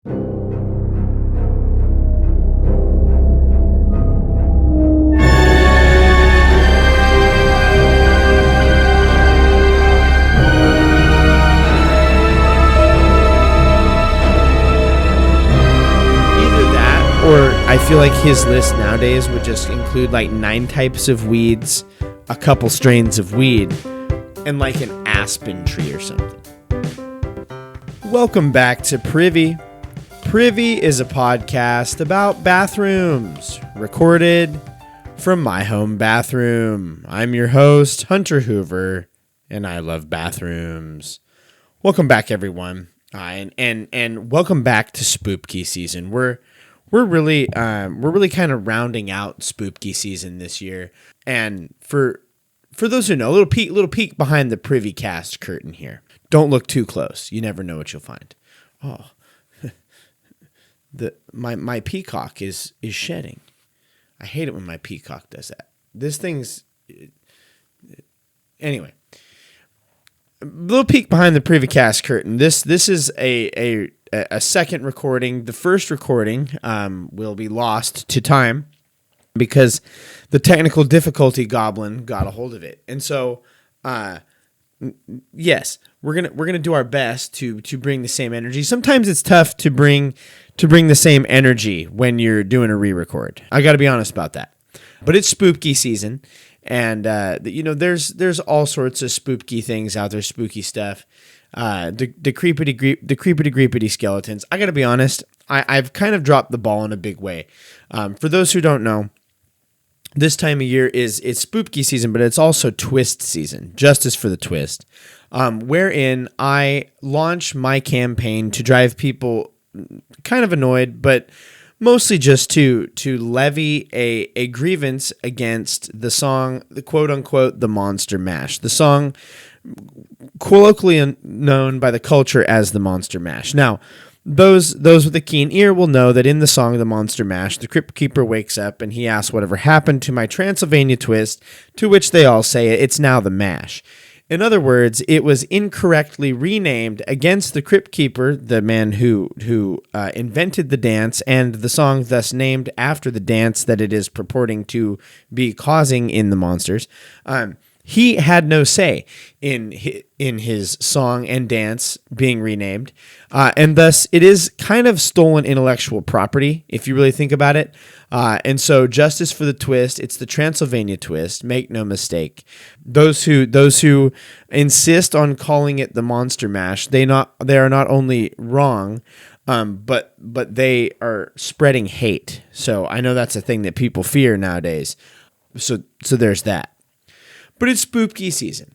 Or I feel like his list nowadays would just include like 9 types of weeds, a couple strains of weed, and like an aspen tree or something. Welcome back to Privy. Privy is a podcast about bathrooms, recorded from my home bathroom. I'm your host, Hunter Hoover, and I love bathrooms. Welcome back, everyone, and welcome back to Spoopky season. We're really kind of rounding out Spoopky season this year, and for those who know, a little peek behind the Privycast curtain here. Don't look too close; you never know what you'll find. Oh, my peacock is shedding. I hate it when my peacock does that. This thing's anyway. A little peek behind the Privycast curtain. This is a second recording. The first recording will be lost to time because the technical difficulty goblin got a hold of it. And so, yes, we're gonna do our best to bring the same energy. Sometimes it's tough to bring the same energy when you're doing a re-record. I got to be honest about that. But it's spooky season. And, there's all sorts of spooky things out there, spooky stuff. The creepity skeletons. I got to be honest, I've kind of dropped the ball in a big way. For those who don't know, this time of year it's spooky season, but it's also twist season, justice for the twist, wherein I launch my campaign to drive people kind of annoyed, but mostly just to levy a grievance against the song, the quote unquote, the Monster Mash, the song colloquially known by the culture as the Monster Mash. Now, those with a keen ear will know that in the song The Monster Mash, the Crypt Keeper wakes up and he asks whatever happened to my Transylvania twist, to which they all say it's now the Mash. In other words, it was incorrectly renamed against the Crypt Keeper, the man who invented the dance, and the song thus named after the dance that it is purporting to be causing in the monsters. He had no say in his song and dance being renamed, and thus it is kind of stolen intellectual property if you really think about it. And so, justice for the twist. It's the Transylvania twist. Make no mistake. Those who insist on calling it the Monster Mash, they are not only wrong, but they are spreading hate. So I know that's a thing that people fear nowadays. So there's that. But it's spooky season.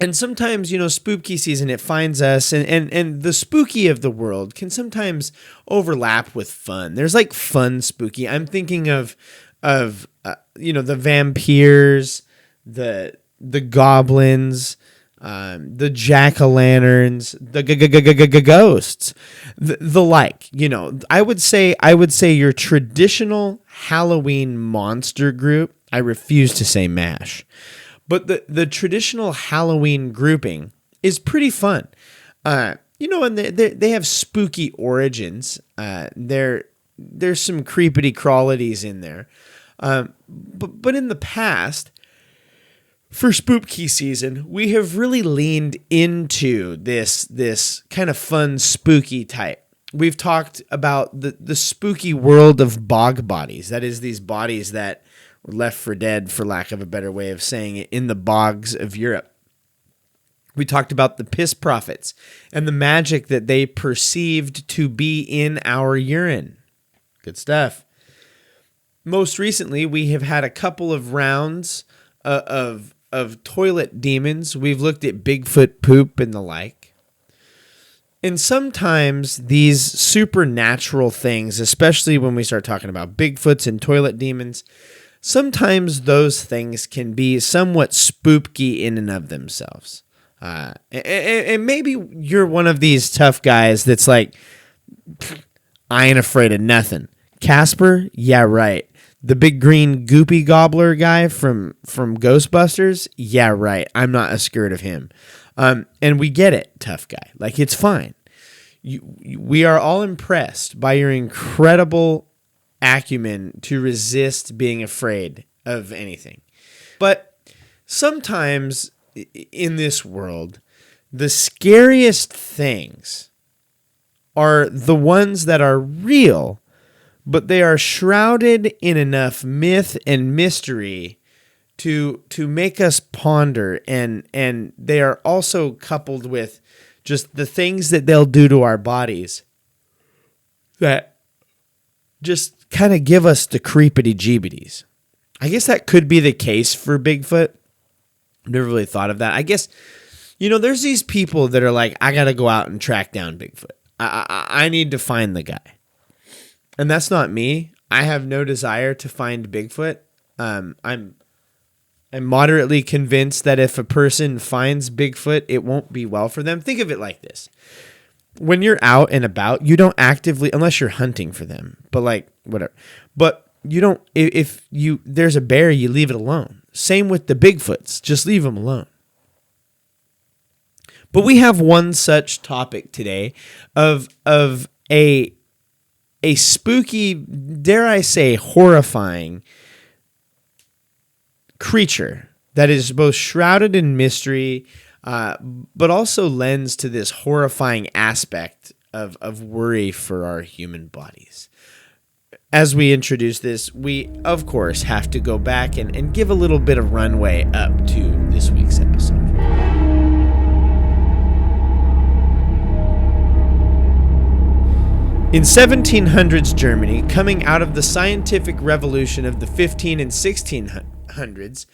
And sometimes, spooky season, it finds us, and the spooky of the world can sometimes overlap with fun. There's like fun spooky. I'm thinking of the vampires, the goblins, the jack-o'-lanterns, the ghosts, the like. I would say your traditional Halloween monster group. I refuse to say MASH. But the traditional Halloween grouping is pretty fun. And they have spooky origins. There's some creepity crawlities in there. But in the past, for spooky season, we have really leaned into this kind of fun, spooky type. We've talked about the spooky world of bog bodies. That is, these bodies that were left for dead, for lack of a better way of saying it, in the bogs of Europe. We talked about the piss prophets and the magic that they perceived to be in our urine. Good stuff. Most recently, we have had a couple of rounds of toilet demons. We've looked at Bigfoot poop and the like. And sometimes these supernatural things, especially when we start talking about Bigfoots and toilet demons, sometimes those things can be somewhat spooky in and of themselves. And maybe you're one of these tough guys that's like, I ain't afraid of nothing. Casper? Yeah, right. The big green goopy gobbler guy from Ghostbusters? Yeah, right. I'm not scared of him. And we get it, tough guy. Like, it's fine. we are all impressed by your incredible acumen to resist being afraid of anything. But sometimes in this world, the scariest things are the ones that are real, but they are shrouded in enough myth and mystery to make us ponder, and they are also coupled with just the things that they'll do to our bodies that just kind of give us the creepity-jeebities. I guess that could be the case for Bigfoot. I've never really thought of that. I guess, there's these people that are like, I got to go out and track down Bigfoot. I need to find the guy. And that's not me. I have no desire to find Bigfoot. I'm moderately convinced that if a person finds Bigfoot, it won't be well for them. Think of it like this. When you're out and about, you don't actively, unless you're hunting for them, but like, whatever. But you don't, if there's a bear, you leave it alone. Same with the Bigfoots. Just leave them alone. But we have one such topic today of a spooky, dare I say, horrifying creature that is both shrouded in mystery, but also lends to this horrifying aspect of worry for our human bodies. As we introduce this, we, of course, have to go back and give a little bit of runway up to this week's episode. In 1700s Germany, coming out of the scientific revolution of the 15 and 1600s,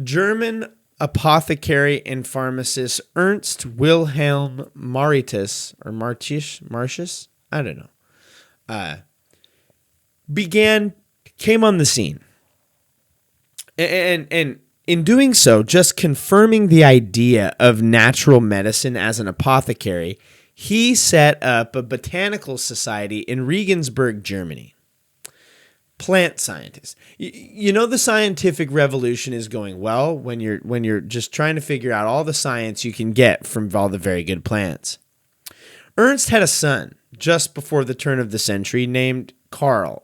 German apothecary and pharmacist Ernst Wilhelm Martius, I don't know, came on the scene. And in doing so, just confirming the idea of natural medicine as an apothecary, he set up a botanical society in Regensburg, Germany. Plant scientists. The scientific revolution is going well when you're just trying to figure out all the science you can get from all the very good plants. Ernst had a son just before the turn of the century named Carl.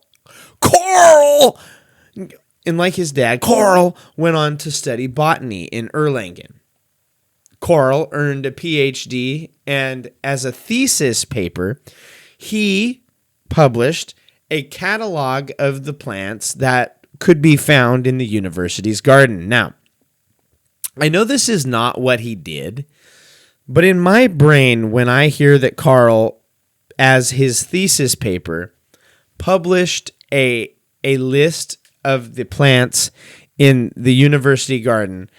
And like his dad, Carl went on to study botany in Erlangen. Carl earned a PhD, and as a thesis paper, he published a catalog of the plants that could be found in the university's garden. Now, I know this is not what he did, but in my brain, when I hear that Carl, as his thesis paper, published a list of the plants in the university garden,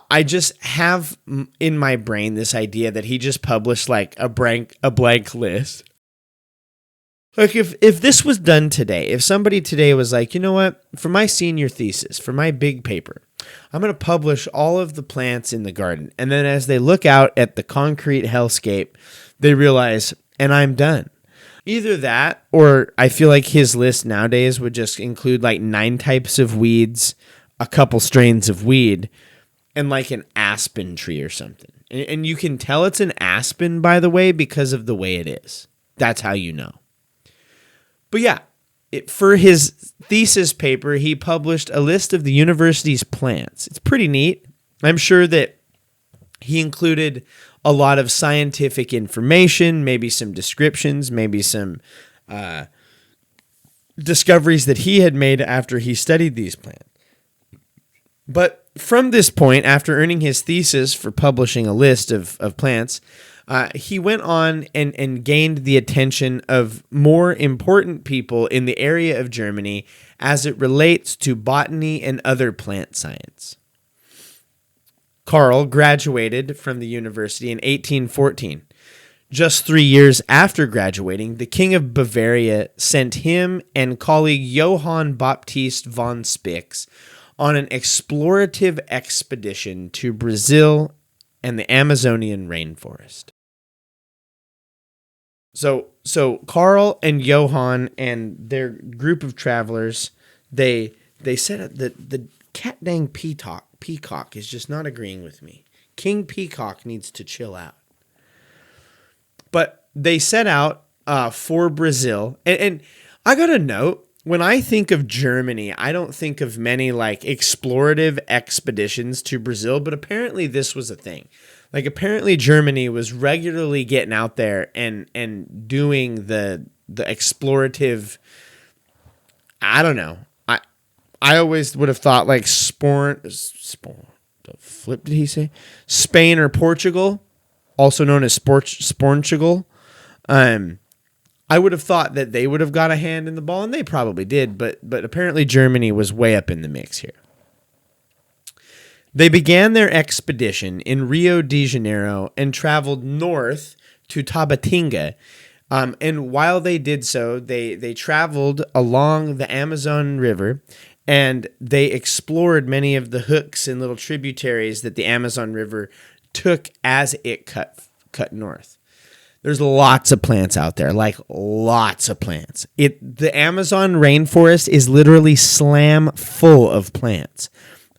I just have in my brain this idea that he just published like a blank list. Like if this was done today, if somebody today was like, you know what, for my senior thesis, for my big paper, I'm going to publish all of the plants in the garden. And then as they look out at the concrete hellscape, they realize, and I'm done. Either that, or I feel like his list nowadays would just include like 9 types of weeds, a couple strains of weed, and like an aspen tree or something. And you can tell it's an aspen, by the way, because of the way it is. That's how you know. But yeah, for his thesis paper, he published a list of the university's plants. It's pretty neat. I'm sure that he included a lot of scientific information, maybe some descriptions, maybe some discoveries that he had made after he studied these plants. But from this point, after earning his thesis for publishing a list of plants, he went on and gained the attention of more important people in the area of Germany as it relates to botany and other plant science. Carl graduated from the university in 1814. Just 3 years after graduating, the King of Bavaria sent him and colleague Johann Baptist von Spix on an explorative expedition to Brazil and the Amazonian rainforest. So Carl and Johann and their group of travelers, they said the cat dang peacock is just not agreeing with me. King Peacock needs to chill out. But they set out for Brazil. And I got to note, when I think of Germany, I don't think of many like explorative expeditions to Brazil, but apparently this was a thing. Like apparently Germany was regularly getting out there and doing the explorative. I don't know. I always would have thought like Spain or Portugal, also known as Sportugal. I would have thought that they would have got a hand in the ball, and they probably did, but apparently Germany was way up in the mix here. They began their expedition in Rio de Janeiro and traveled north to Tabatinga. And while they did so, they traveled along the Amazon River, and they explored many of the hooks and little tributaries that the Amazon River took as it cut north. There's lots of plants out there, like lots of plants. The Amazon rainforest is literally slam full of plants,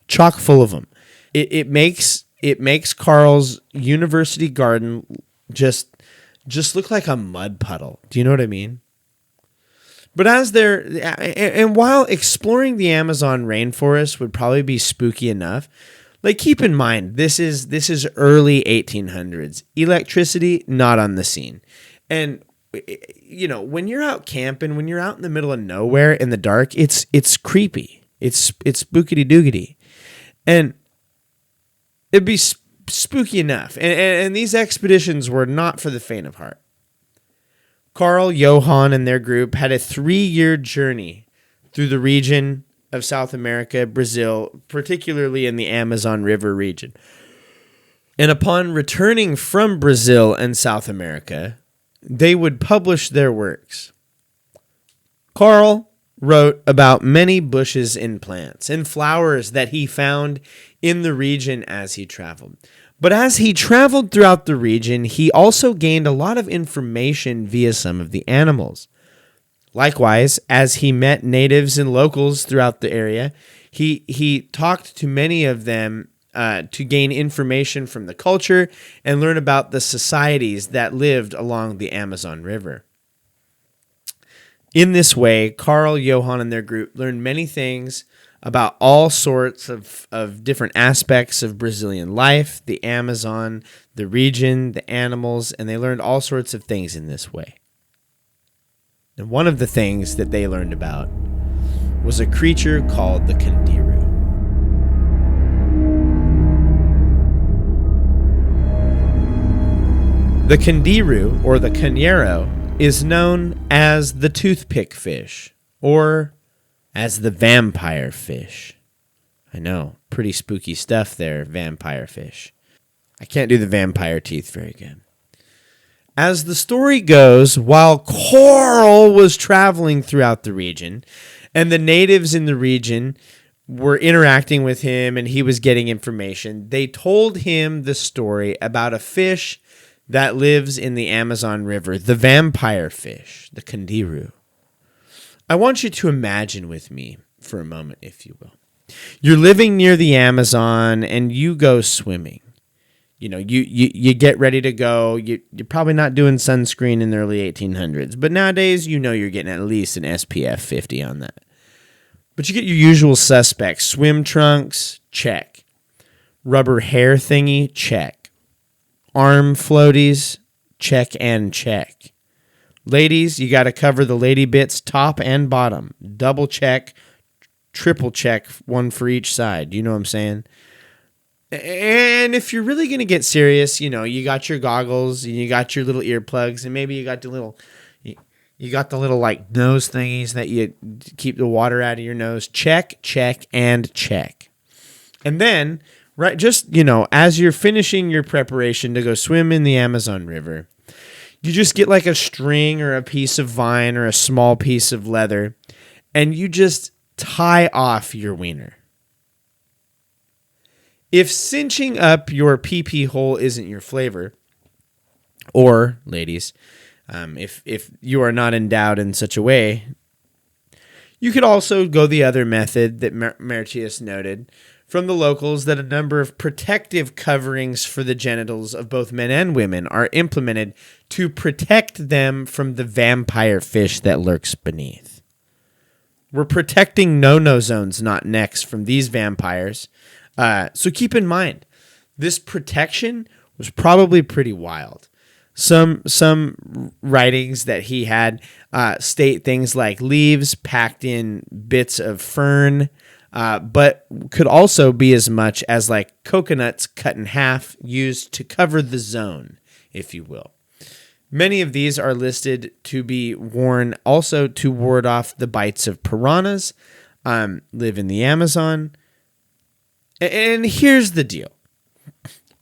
chock full of them. It makes Carl's university garden just look like a mud puddle. Do you know what I mean? But while exploring the Amazon rainforest would probably be spooky enough, like keep in mind this is early 1800s. Electricity not on the scene. And you know, when you're out camping, when you're out in the middle of nowhere in the dark, it's creepy. It's spookity doogity. And it'd be spooky enough. And these expeditions were not for the faint of heart. Carl, Johann, and their group had a 3-year journey through the region of South America, Brazil, particularly in the Amazon River region. And upon returning from Brazil and South America, they would publish their works. Carl wrote about many bushes and plants and flowers that he found in the region as he traveled. But as he traveled throughout the region, he also gained a lot of information via some of the animals. Likewise, as he met natives and locals throughout the area, he talked to many of them to gain information from the culture and learn about the societies that lived along the Amazon River. In this way, Carl, Johann, and their group learned many things about all sorts of different aspects of Brazilian life, the Amazon, the region, the animals, and they learned all sorts of things in this way. And one of the things that they learned about was a creature called the Candiru. The Candiru, or the Canheiro, is known as the toothpick fish, or as the vampire fish. I know, pretty spooky stuff there, vampire fish. I can't do the vampire teeth very good. As the story goes, while Carl was traveling throughout the region, and the natives in the region were interacting with him and he was getting information, they told him the story about a fish that lives in the Amazon River, the vampire fish, the Candiru. I want you to imagine with me for a moment, if you will. You're living near the Amazon and you go swimming. You know, you get ready to go. You're probably not doing sunscreen in the early 1800s, but nowadays, you know, you're getting at least an SPF 50 on that. But you get your usual suspects. Swim trunks, check. Rubber hair thingy, check. Arm floaties, check and check. Ladies, you got to cover the lady bits top and bottom. Double check, triple check, one for each side. You know what I'm saying? And if you're really going to get serious, you know, you got your goggles and you got your little earplugs and maybe you got the little like nose thingies that you keep the water out of your nose. Check, check, and check. And then, right, just, you know, as you're finishing your preparation to go swim in the Amazon River, you just get like a string or a piece of vine or a small piece of leather and you just tie off your wiener. If cinching up your pee-pee hole isn't your flavor, or, ladies, if you are not endowed in such a way, you could also go the other method that Martius noted from the locals, that a number of protective coverings for the genitals of both men and women are implemented to protect them from the vampire fish that lurks beneath. We're protecting no-no zones, not necks, from these vampires. So keep in mind, this protection was probably pretty wild. Some writings that he had state things like leaves packed in bits of fern, but could also be as much as like coconuts cut in half used to cover the zone, if you will. Many of these are listed to be worn also to ward off the bites of piranhas, live in the Amazon. And here's the deal.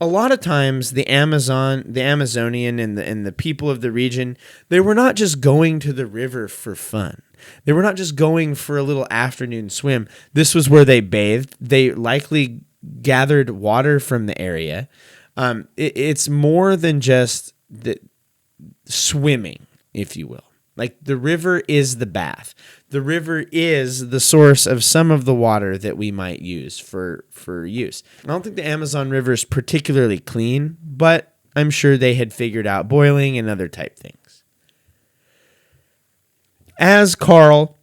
A lot of times the Amazonian and the people of the region, they were not just going to the river for fun. They were not just going for a little afternoon swim. This was where they bathed. They likely gathered water from the area. It's more than just the swimming, if you will. Like the river is the bath. The river is the source of some of the water that we might use for use. I don't think the Amazon River is particularly clean, but I'm sure they had figured out boiling and other type things. As Carl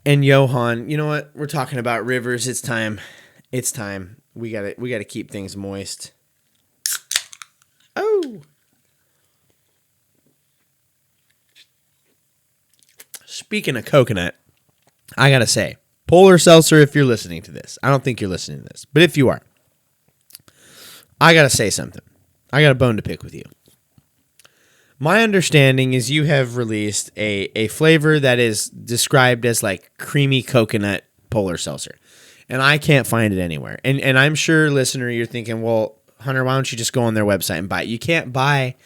and Johann, you know what? We're talking about rivers. It's time. It's time. We gotta keep things moist. Oh. Speaking of coconut, I gotta say, Polar Seltzer, if you're listening to this, I don't think you're listening to this, but if you are, I gotta say something. I got a bone to pick with you. My understanding is you have released a flavor that is described as like creamy coconut Polar Seltzer, and I can't find it anywhere. And I'm sure, listener, you're thinking, well, Hunter, why don't you just go on their website and buy it? You can't buy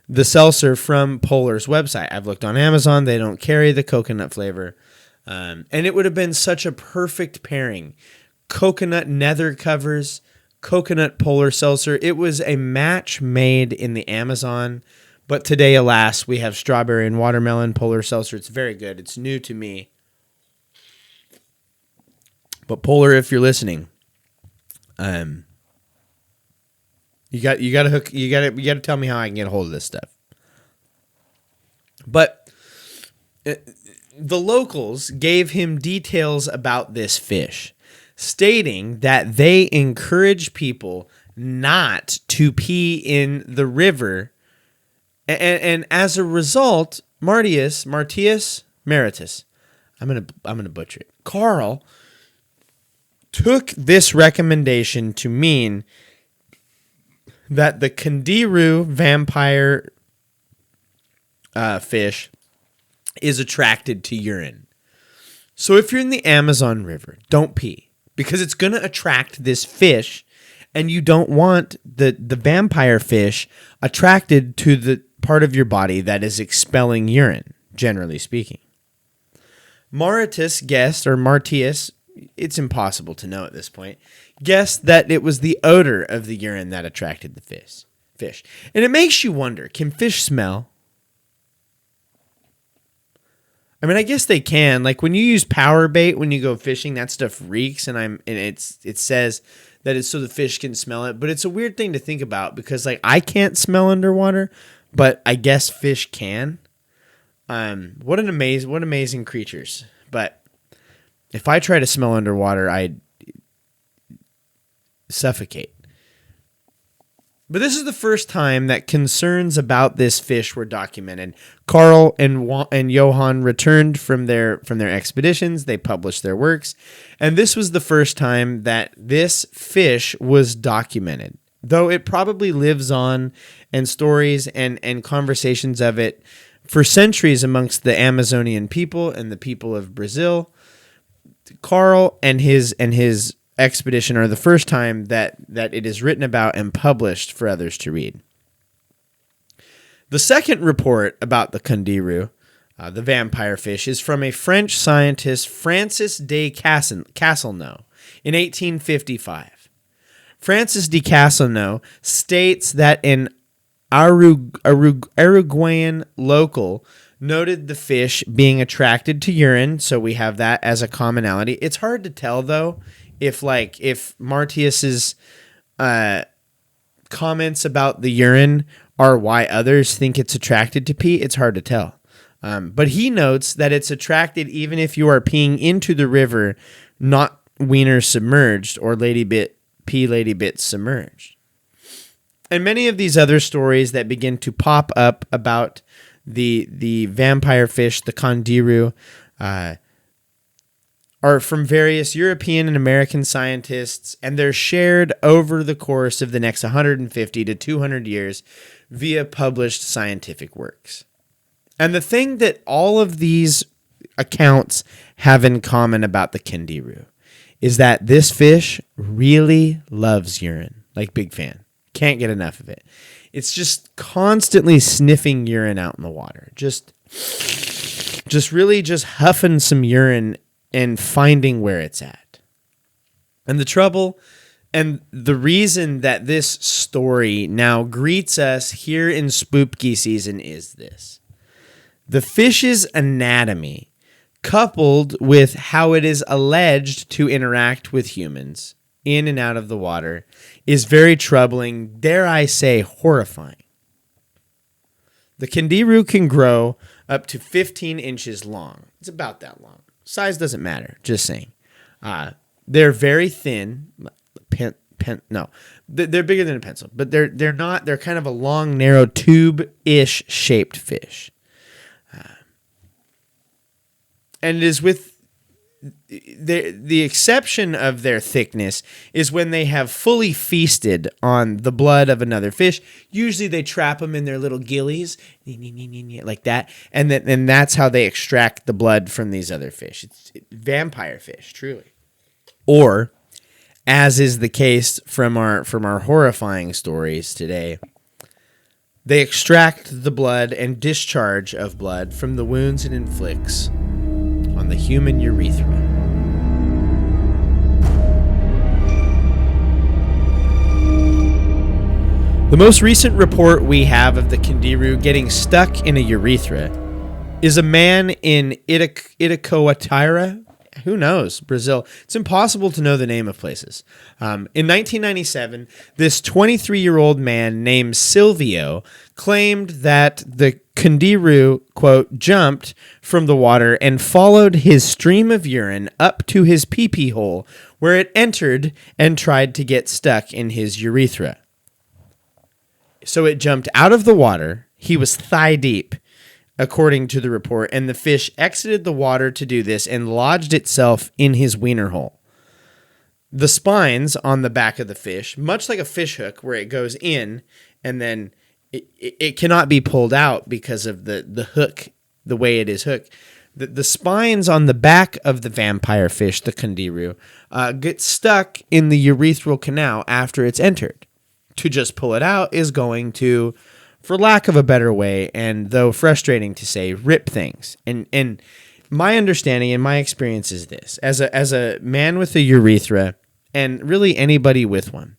the seltzer from Polar's website. I've looked on Amazon. They don't carry the coconut flavor. And it would have been such a perfect pairing. Coconut nether covers, coconut Polar Seltzer. It was a match made in the Amazon. But today, alas, we have strawberry and watermelon Polar Seltzer. It's very good. It's new to me. But Polar, if you're listening, you gotta tell me how I can get a hold of this stuff. But the locals gave him details about this fish, stating that they encourage people not to pee in the river, and as a result, Martius, Meritus, I'm gonna butcher it. Carl took this recommendation to mean that the Candiru vampire fish is attracted to urine. So if you're in the Amazon River, don't pee, because it's going to attract this fish, and you don't want the vampire fish attracted to the part of your body that is expelling urine, generally speaking. Martius, it's impossible to know at this point, guessed that it was the odor of the urine that attracted the fish. And it makes you wonder, can fish smell? I mean, I guess they can. Like when you use power bait when you go fishing, that stuff reeks, and it says that it's so the fish can smell it. But it's a weird thing to think about, because like I can't smell underwater, but I guess fish can. What amazing creatures. But if I try to smell underwater, I'd suffocate. But this is the first time that concerns about this fish were documented. Carl and Johann returned from their expeditions. They published their works. And this was the first time that this fish was documented. Though it probably lives on, and stories and conversations of it for centuries amongst the Amazonian people and the people of Brazil. Carl and his expedition are the first time that it is written about and published for others to read. The second report about the Candiru, the vampire fish, is from a French scientist, Francis de Castelnau, in 1855. Francis de Castelnau states that an Uruguayan local noted the fish being attracted to urine, so we have that as a commonality. It's hard to tell, though, if Martius's comments about the urine are why others think it's attracted to pee, it's hard to tell. But he notes that it's attracted even if you are peeing into the river, not wiener submerged or pee lady bit submerged. And many of these other stories that begin to pop up about the vampire fish, the Condiru, are from various European and American scientists, and they're shared over the course of the next 150 to 200 years via published scientific works. And the thing that all of these accounts have in common about the Condiru is that this fish really loves urine, like big fan. Can't get enough of it. It's just constantly sniffing urine out in the water. Just really just huffing some urine and finding where it's at. And the trouble and the reason that this story now greets us here in Spoopy season is this. The fish's anatomy, coupled with how it is alleged to interact with humans in and out of the water, is very troubling, dare I say horrifying. The Condiru can grow up to 15 inches long. It's about that long. Size doesn't matter, just saying. They're very thin. They're bigger than a pencil, but they're not. They're kind of a long, narrow, tube-ish shaped fish. And it is with the exception of their thickness is when they have fully feasted on the blood of another fish. Usually they trap them in their little gillies, like that, and that's how they extract the blood from these other fish. It's vampire fish, truly. Or, as is the case from our horrifying stories today, they extract the blood and discharge of blood from the wounds it inflicts on the human urethra. The most recent report we have of the Condiru getting stuck in a urethra is a man in Itacoatira, who knows, Brazil. It's impossible to know the name of places. In 1997, this 23-year-old man named Silvio claimed that the Condiru, quote, jumped from the water and followed his stream of urine up to his pee-pee hole, where it entered and tried to get stuck in his urethra. So it jumped out of the water. He was thigh deep, according to the report, and the fish exited the water to do this and lodged itself in his wiener hole. The spines on the back of the fish, much like a fish hook where it goes in and then it cannot be pulled out because of the hook, the way it is hooked. The spines on the back of the vampire fish, the Condiru, get stuck in the urethral canal after it's entered. To just pull it out is going to, for lack of a better way, and though frustrating to say, rip things. And my understanding and my experience is this. As a man with a urethra, and really anybody with one,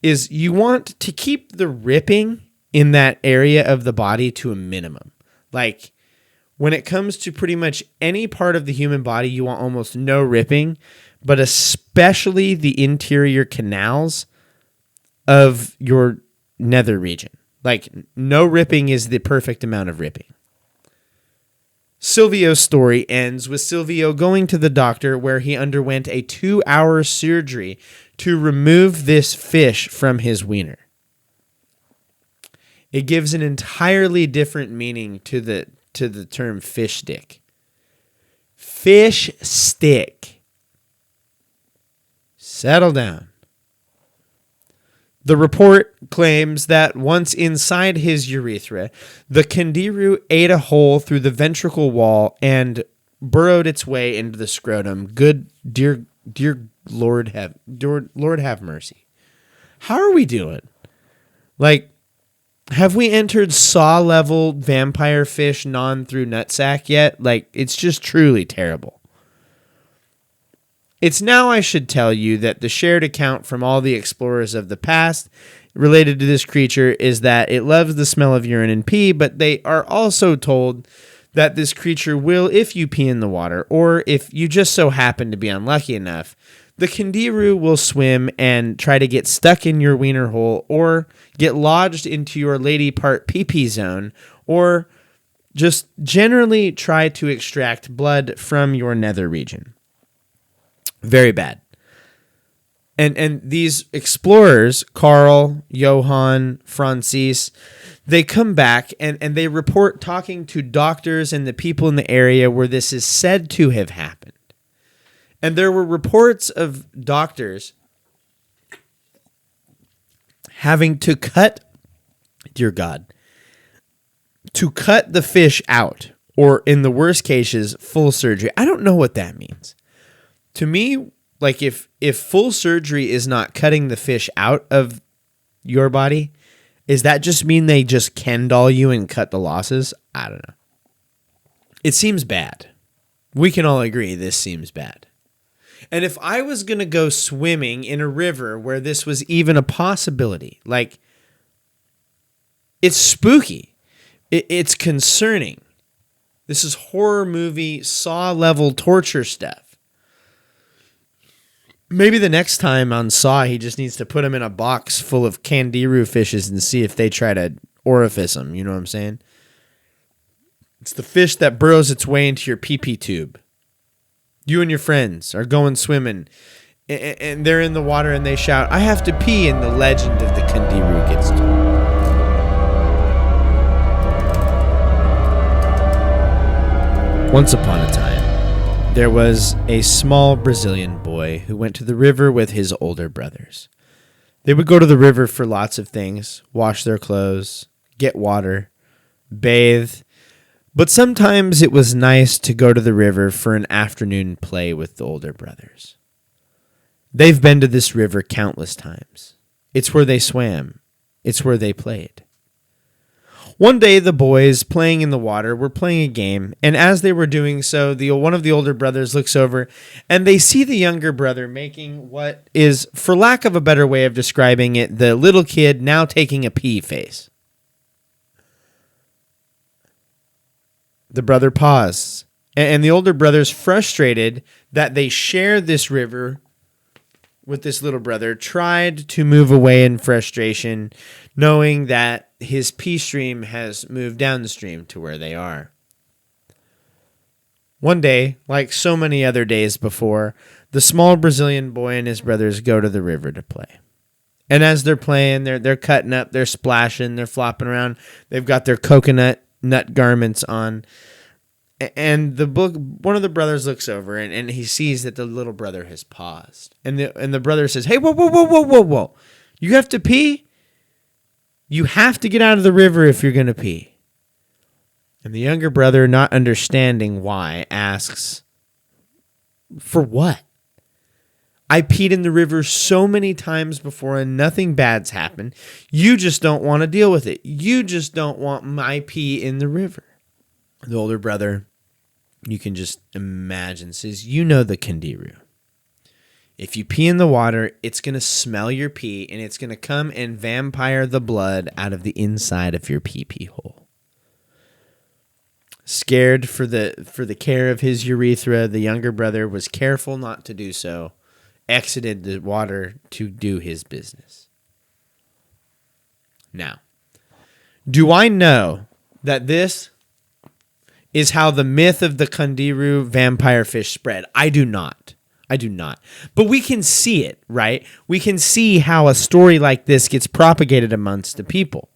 is you want to keep the ripping in that area of the body to a minimum. Like, when it comes to pretty much any part of the human body, you want almost no ripping, but especially the interior canals of your nether region. Like, no ripping is the perfect amount of ripping. Silvio's story ends with Silvio going to the doctor where he underwent a 2-hour surgery to remove this fish from his wiener. It gives an entirely different meaning to the term fish stick. Fish stick. Settle down. The report claims that once inside his urethra, the Condiru ate a hole through the ventricle wall and burrowed its way into the scrotum. Good, dear Lord have mercy. How are we doing? Like, have we entered Saw-level vampire fish non-through nutsack yet? Like, it's just truly terrible. It's now I should tell you that the shared account from all the explorers of the past related to this creature is that it loves the smell of urine and pee, but they are also told that this creature will, if you pee in the water, or if you just so happen to be unlucky enough, the Candiru will swim and try to get stuck in your wiener hole, or get lodged into your lady part pee-pee zone, or just generally try to extract blood from your nether region. Very bad. And these explorers, Carl, Johann, Francis, they come back and they report talking to doctors and the people in the area where this is said to have happened. And there were reports of doctors having to cut, dear God, to cut the fish out, or in the worst cases, full surgery. I don't know what that means. To me, like if full surgery is not cutting the fish out of your body, does that just mean they just Ken doll you and cut the losses? I don't know. It seems bad. We can all agree this seems bad. And if I was going to go swimming in a river where this was even a possibility, like, it's spooky. It's concerning. This is horror movie, Saw level torture stuff. Maybe the next time on Saw, he just needs to put them in a box full of Candiru fishes and see if they try to orifice them. You know what I'm saying? It's the fish that burrows its way into your pee-pee tube. You and your friends are going swimming, and they're in the water and they shout, "I have to pee," and the legend of the Candiru gets told. Once upon a time, there was a small Brazilian boy who went to the river with his older brothers. They would go to the river for lots of things: wash their clothes, get water, bathe. But sometimes it was nice to go to the river for an afternoon play with the older brothers. They've been to this river countless times. It's where they swam. It's where they played. One day, the boys playing in the water were playing a game, and as they were doing so, one of the older brothers looks over, and they see the younger brother making what is, for lack of a better way of describing it, the little kid now taking a pee face. The brother paused, and the older brother's frustrated that they share this river with this little brother, tried to move away in frustration, knowing that his pee stream has moved downstream to where they are. One day, like so many other days before, the small Brazilian boy and his brothers go to the river to play. And as they're playing, they're cutting up, they're splashing, they're flopping around. They've got their coconut nut garments on. And one of the brothers looks over and he sees that the little brother has paused. And the brother says, "Hey, whoa. You have to pee? You have to get out of the river if you're going to pee." And the younger brother, not understanding why, asks, "For what? I peed in the river so many times before and nothing bad's happened. You just don't want to deal with it. You just don't want my pee in the river." The older brother, you can just imagine, says, "You know the Candiru. If you pee in the water, it's going to smell your pee and it's going to come and vampire the blood out of the inside of your pee-pee hole." Scared for the care of his urethra, the younger brother was careful not to do so, exited the water to do his business. Now, do I know that this is how the myth of the Candiru vampire fish spread? I do not. But we can see it, right? We can see how a story like this gets propagated amongst the people.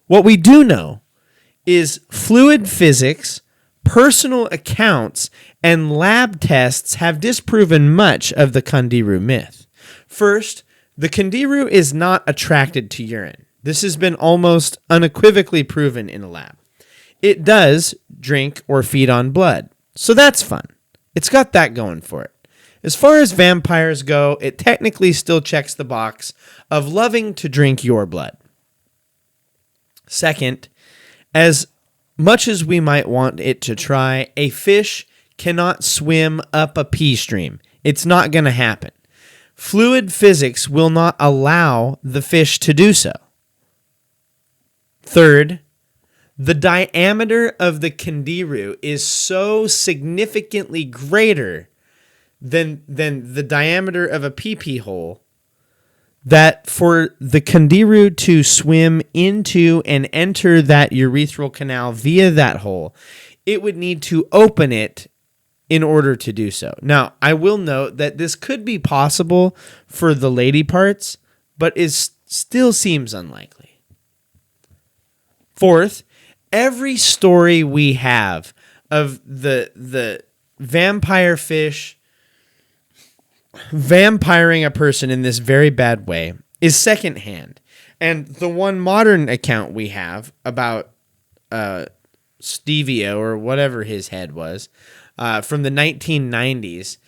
What we do know is fluid physics, personal accounts, and lab tests have disproven much of the Candiru myth. First, the Candiru is not attracted to urine. This has been almost unequivocally proven in a lab. It does drink or feed on blood, so that's fun. It's got that going for it. As far as vampires go, it technically still checks the box of loving to drink your blood. Second, as much as we might want it to try, a fish cannot swim up a pee stream. It's not going to happen. Fluid physics will not allow the fish to do so. Third, The diameter of the Candiru is so significantly greater than the diameter of a pee-pee hole that for the Candiru to swim into and enter that urethral canal via that hole, it would need to open it in order to do so. Now, I will note that this could be possible for the lady parts, but still seems unlikely. Fourth, every story we have of the vampire fish vampiring a person in this very bad way is secondhand. And the one modern account we have about Stevio, or whatever his head was, from the 1990s,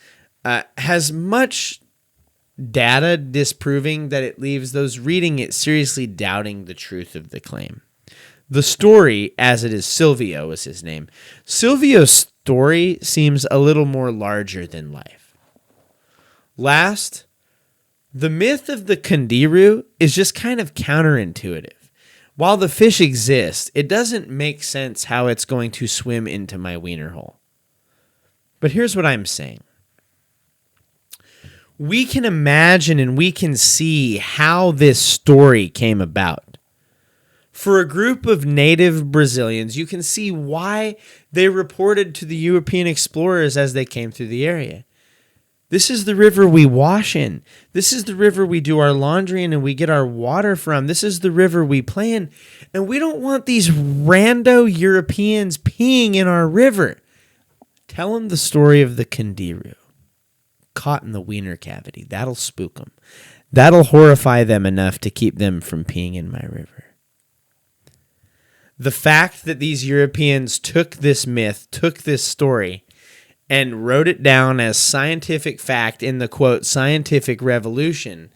has much data disproving that it leaves those reading it seriously doubting the truth of the claim. The story, as it is, Silvio is his name. Silvio's story seems a little more larger than life. Last, the myth of the Candiru is just kind of counterintuitive. While the fish exists, it doesn't make sense how it's going to swim into my wiener hole. But here's what I'm saying. We can imagine and we can see how this story came about. For a group of native Brazilians, you can see why they reported to the European explorers as they came through the area. This is the river we wash in. This is the river we do our laundry in and we get our water from. This is the river we play in. And we don't want these rando Europeans peeing in our river. Tell them the story of the Candiru caught in the wiener cavity. That'll spook them. That'll horrify them enough to keep them from peeing in my river. The fact that these Europeans took this myth, took this story, and wrote it down as scientific fact in the, quote, scientific revolution,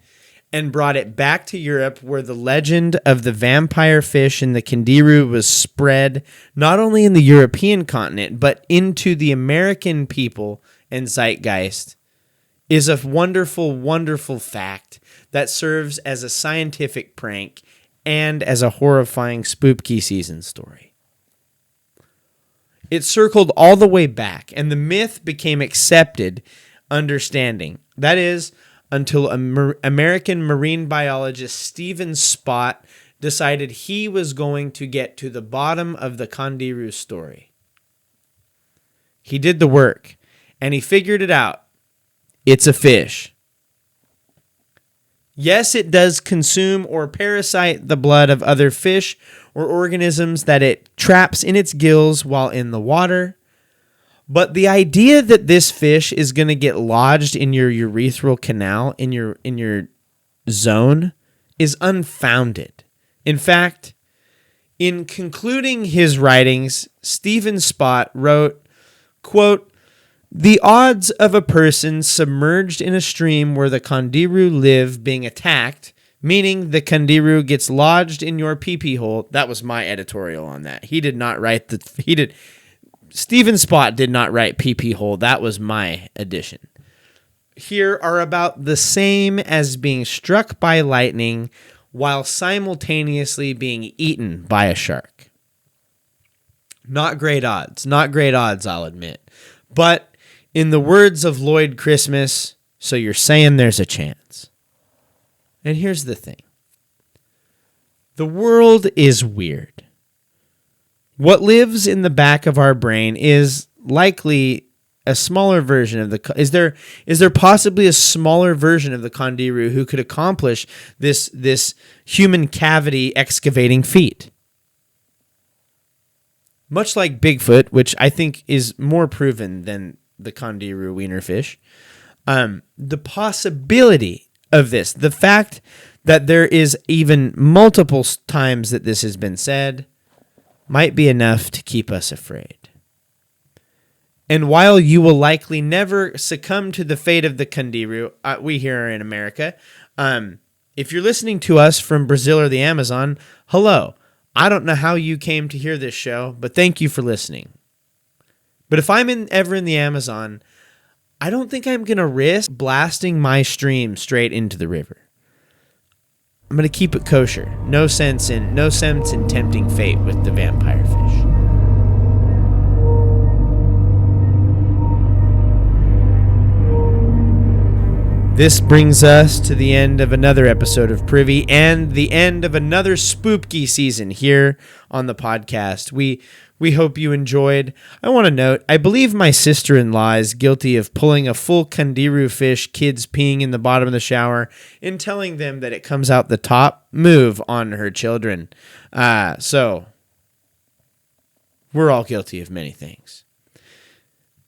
and brought it back to Europe where the legend of the vampire fish and the Candiru was spread not only in the European continent, but into the American people and zeitgeist, is a wonderful, wonderful fact that serves as a scientific prank and as a horrifying spooky season story. It circled all the way back, and the myth became accepted understanding. That is, until American marine biologist Stephen Spott decided he was going to get to the bottom of the Candiru story. He did the work, and he figured it out. It's a fish. Yes, it does consume or parasite the blood of other fish or organisms that it traps in its gills while in the water. But the idea that this fish is going to get lodged in your urethral canal, in your zone, is unfounded. In fact, in concluding his writings, Stephen Spott wrote, quote, "The odds of a person submerged in a stream where the Candiru live being attacked, meaning the Candiru gets lodged in your pee-pee hole." That was my editorial on that. He did not write Stephen Spott did not write pee-pee hole. That was my addition. Here are about the same as being struck by lightning while simultaneously being eaten by a shark. Not great odds. Not great odds, I'll admit. But in the words of Lloyd Christmas, so you're saying there's a chance. And here's the thing. The world is weird. What lives in the back of our brain is likely a smaller version of the... Is there possibly a smaller version of the Candiru who could accomplish this human cavity excavating feat? Much like Bigfoot, which I think is more proven than the Candiru wienerfish, the possibility of this, the fact that there is even multiple times that this has been said, might be enough to keep us afraid. And while you will likely never succumb to the fate of the Candiru, we here in America, if you're listening to us from Brazil or the Amazon, hello. I don't know how you came to hear this show, but thank you for listening. But if I'm ever in the Amazon, I don't think I'm going to risk blasting my stream straight into the river. I'm going to keep it kosher. No sense in tempting fate with the vampire fish. This brings us to the end of another episode of Privy and the end of another spooky season here on the podcast. We hope you enjoyed. I want to note, I believe my sister-in-law is guilty of pulling a full kandiru fish, kids peeing in the bottom of the shower, and telling them that it comes out the top move on her children. So, we're all guilty of many things.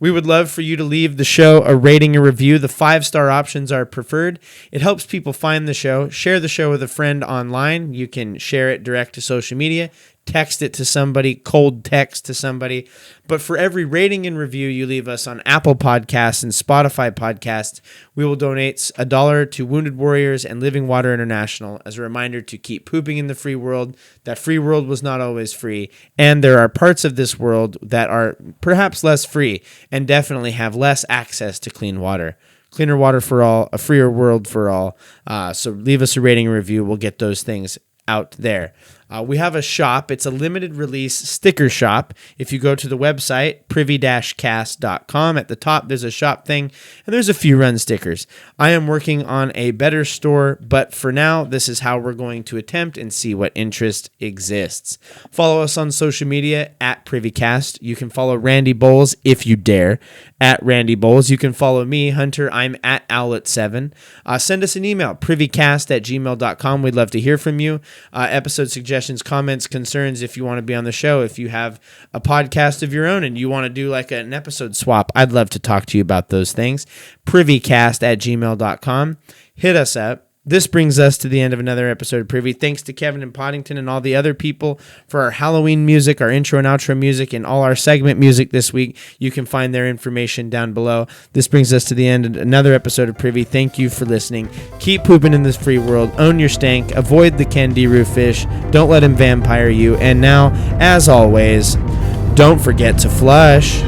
We would love for you to leave the show a rating and review. The 5-star options are preferred. It helps people find the show. Share the show with a friend online. You can share it direct to social media. Text it to somebody, cold text to somebody. But for every rating and review you leave us on Apple Podcasts and Spotify Podcasts, we will donate $1 to Wounded Warriors and Living Water International as a reminder to keep pooping in the free world. That free world was not always free, and there are parts of this world that are perhaps less free and definitely have less access to clean water. Cleaner water for all, a freer world for all. So leave us a rating and review. We'll get those things out there. We have a shop. It's a limited release sticker shop. If you go to the website, privy-cast.com, at the top there's a shop thing, and there's a few run stickers. I am working on a better store, but for now, this is how we're going to attempt and see what interest exists. Follow us on social media at Privycast. You can follow Randy Bowles if you dare at Randy Bowles. You can follow me, Hunter. I'm at Owlet7. Send us an email, privycast@gmail.com. We'd love to hear from you. Episode suggestions, comments, concerns if you want to be on the show. If you have a podcast of your own and you want to do like an episode swap, I'd love to talk to you about those things. privycast@gmail.com. Hit us up. This brings us to the end of another episode of Privy. Thanks to Kevin and Poddington and all the other people for our Halloween music, our intro and outro music, and all our segment music this week. You can find their information down below. This brings us to the end of another episode of Privy. Thank you for listening. Keep pooping in this free world. Own your stank. Avoid the kandiru fish. Don't let him vampire you. And now, as always, don't forget to flush.